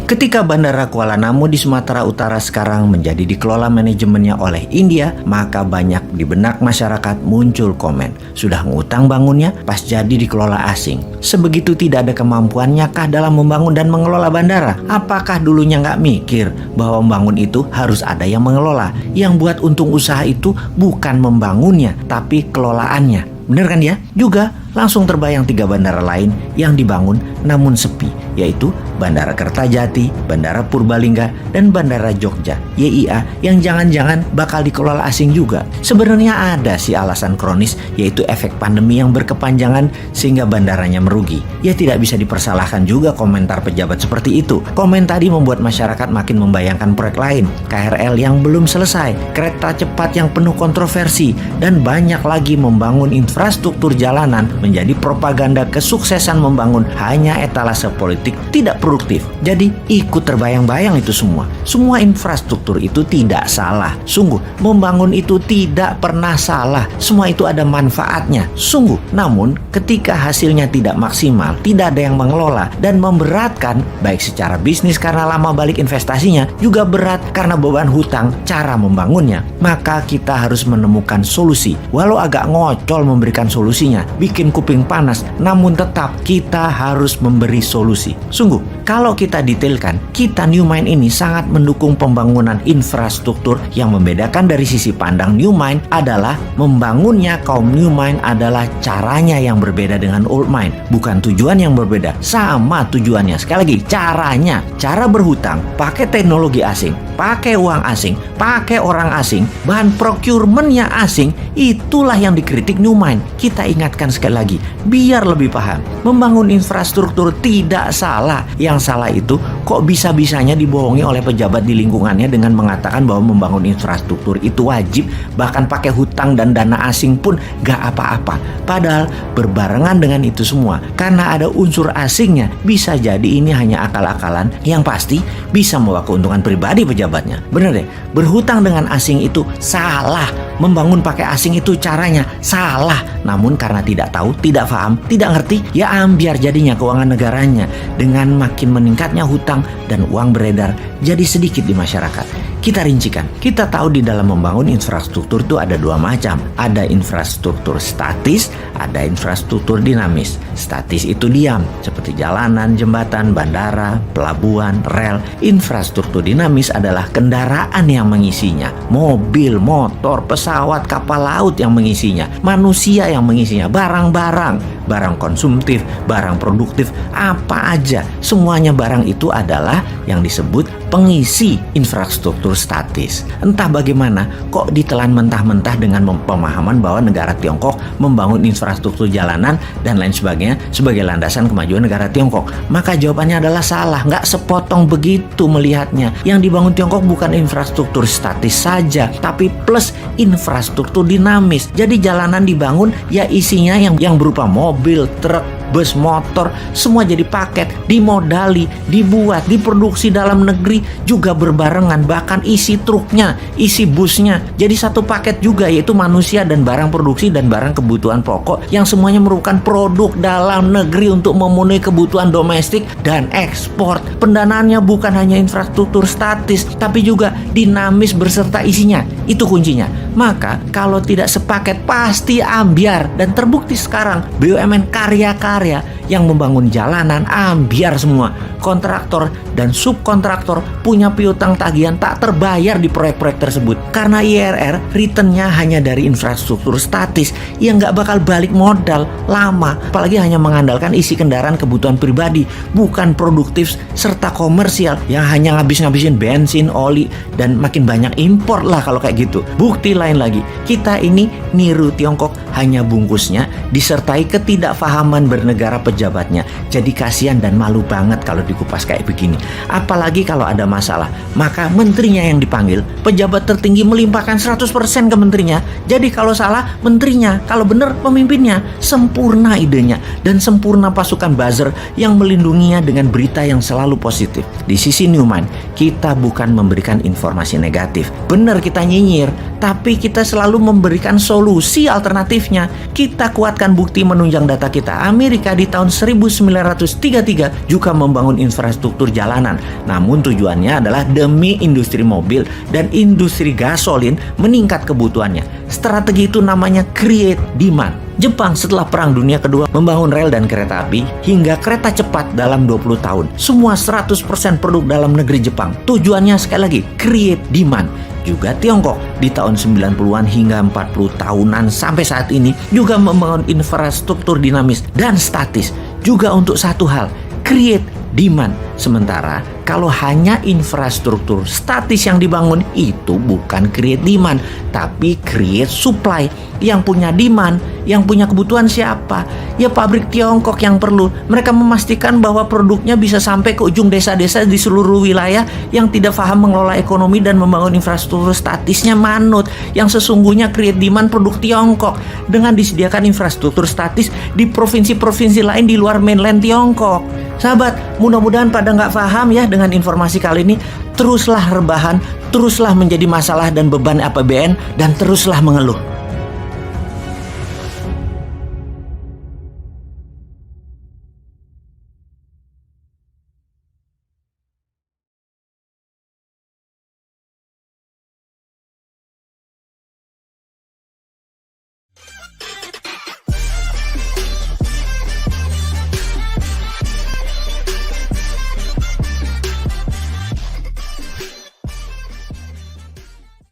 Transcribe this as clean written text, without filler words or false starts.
Ketika Bandara Kuala Namu di Sumatera Utara sekarang menjadi dikelola manajemennya oleh India, maka banyak di benak masyarakat muncul komen, sudah ngutang bangunnya pas jadi dikelola asing. Sebegitu tidak ada kemampuannya kah dalam membangun dan mengelola bandara? Apakah dulunya nggak mikir bahwa membangun itu harus ada yang mengelola? Yang buat untung usaha itu bukan membangunnya, tapi kelolaannya. Bener kan ya? Juga langsung terbayang 3 bandara lain yang dibangun namun sepi, yaitu Bandara Kertajati, Bandara Purbalingga, dan Bandara Jogja (YIA) yang jangan-jangan bakal dikelola asing juga. Sebenarnya ada sih alasan kronis, yaitu efek pandemi yang berkepanjangan sehingga bandaranya merugi. Ya tidak bisa dipersalahkan juga komentar pejabat seperti itu. Komen tadi membuat masyarakat makin membayangkan proyek lain, KRL yang belum selesai, kereta cepat yang penuh kontroversi, dan banyak lagi membangun infrastruktur jalanan menjadi propaganda kesuksesan membangun hanya etalase politik tidak produktif. Jadi ikut terbayang-bayang itu semua. Semua infrastruktur itu tidak salah. Sungguh, membangun itu tidak pernah salah. Semua itu ada manfaatnya. Sungguh, namun ketika hasilnya tidak maksimal, tidak ada yang mengelola dan memberatkan baik secara bisnis karena lama balik investasinya, juga berat karena beban hutang cara membangunnya, maka kita harus menemukan solusi. Walau agak ngocol memberikan solusinya, bikin kuping panas, namun tetap kita harus memberi solusi. Sungguh, kalau kita detailkan, kita New Mind ini sangat mendukung pembangunan infrastruktur. Yang membedakan dari sisi pandang New Mind adalah membangunnya kaum New Mind adalah caranya yang berbeda dengan Old Mind. Bukan tujuan yang berbeda, sama tujuannya. Sekali lagi, caranya. Cara berhutang, pakai teknologi asing, pakai uang asing, pakai orang asing, bahan procurementnya asing, itulah yang dikritik New Mind. Kita ingatkan sekali lagi, biar lebih paham. Membangun infrastruktur tidak salah. Yang salah itu kok bisa-bisanya dibohongi oleh pejabat di lingkungannya dengan mengatakan bahwa membangun infrastruktur itu wajib, bahkan pakai hutang dan dana asing pun gak apa-apa. Padahal berbarengan dengan itu semua, karena ada unsur asingnya, bisa jadi ini hanya akal-akalan yang pasti bisa membawa keuntungan pribadi pejabatnya. Bener deh, berhutang dengan asing itu salah. Membangun pakai asing itu caranya salah. Namun karena tidak tahu, tidak paham, tidak ngerti, ya ambiar jadinya keuangan negaranya. Dengan makin meningkatnya hutang dan uang beredar jadi sedikit di masyarakat. Kita rincikan, kita tahu di dalam membangun infrastruktur itu ada 2 macam. Ada infrastruktur statis, ada infrastruktur dinamis. Statis itu diam, seperti jalanan, jembatan, bandara, pelabuhan, rel. Infrastruktur dinamis adalah kendaraan yang mengisinya. Mobil, motor, pesawat, kapal laut yang mengisinya. Manusia yang mengisinya, barang-barang, barang konsumtif, barang produktif, apa aja. Semuanya barang itu adalah yang disebut pengisi infrastruktur statis. Entah bagaimana kok ditelan mentah-mentah dengan pemahaman bahwa negara Tiongkok membangun infrastruktur jalanan dan lain sebagainya sebagai landasan kemajuan negara Tiongkok. Maka jawabannya adalah salah, nggak sepotong begitu melihatnya. Yang dibangun Tiongkok bukan infrastruktur statis saja, tapi plus infrastruktur dinamis. Jadi jalanan dibangun ya isinya yang berupa mobil, truk, bus, motor, semua jadi paket, dimodali, dibuat, diproduksi dalam negeri juga berbarengan, bahkan isi truknya, isi busnya jadi satu paket juga, yaitu manusia dan barang produksi dan barang kebutuhan pokok yang semuanya merupakan produk dalam negeri untuk memenuhi kebutuhan domestik dan ekspor. Pendanaannya bukan hanya infrastruktur statis, tapi juga dinamis berserta isinya. Itu kuncinya. Maka kalau tidak sepaket pasti ambiar, dan terbukti sekarang BUMN karya-karya yang membangun jalanan ambiar semua. Kontraktor dan subkontraktor punya piutang tagihan tak terbayar di proyek-proyek tersebut karena IRR returnnya hanya dari infrastruktur statis yang nggak bakal balik modal lama, apalagi hanya mengandalkan isi kendaraan kebutuhan pribadi, bukan produktif serta komersial yang hanya ngabis-ngabisin bensin, oli, dan makin banyak impor lah kalau kayak gitu. Bukti lain lagi, kita ini niru Tiongkok hanya bungkusnya disertai ketidakfahaman bernegara pejabatnya. Jadi kasihan dan malu banget kalau dikupas kayak begini. Apalagi kalau ada masalah, maka menterinya yang dipanggil, pejabat tertinggi melimpahkan 100% ke menterinya. Jadi kalau salah menterinya, kalau benar pemimpinnya. Sempurna idenya dan sempurna pasukan buzzer yang melindunginya dengan berita yang selalu positif. Di sisi New Mind, kita bukan memberikan informasi negatif. Benar kita nyinyir, tapi kita selalu memberikan solusi alternatifnya. Kita kuatkan bukti menunjang data kita. Amerika Amerika di tahun 1933 juga membangun infrastruktur jalanan. Namun tujuannya adalah demi industri mobil dan industri gasolin meningkat kebutuhannya. Strategi itu namanya create demand. Jepang setelah Perang Dunia Kedua membangun rel dan kereta api hingga kereta cepat dalam 20 tahun. Semua 100% produk dalam negeri Jepang. Tujuannya sekali lagi, create demand. Juga Tiongkok di tahun 90-an hingga 40 tahunan sampai saat ini juga membangun infrastruktur dinamis dan statis. Juga untuk satu hal, create demand. Sementara kalau hanya infrastruktur statis yang dibangun itu bukan create demand, tapi create supply. Yang punya demand, yang punya kebutuhan siapa? Ya pabrik Tiongkok yang perlu. Mereka memastikan bahwa produknya bisa sampai ke ujung desa-desa di seluruh wilayah. Yang tidak paham mengelola ekonomi dan membangun infrastruktur statisnya manut. Yang sesungguhnya create demand produk Tiongkok dengan disediakan infrastruktur statis di provinsi-provinsi lain di luar mainland Tiongkok. Sahabat, mudah-mudahan pada nggak paham ya dengan informasi kali ini. Teruslah rebahan, teruslah menjadi masalah dan beban APBN, dan teruslah mengeluh.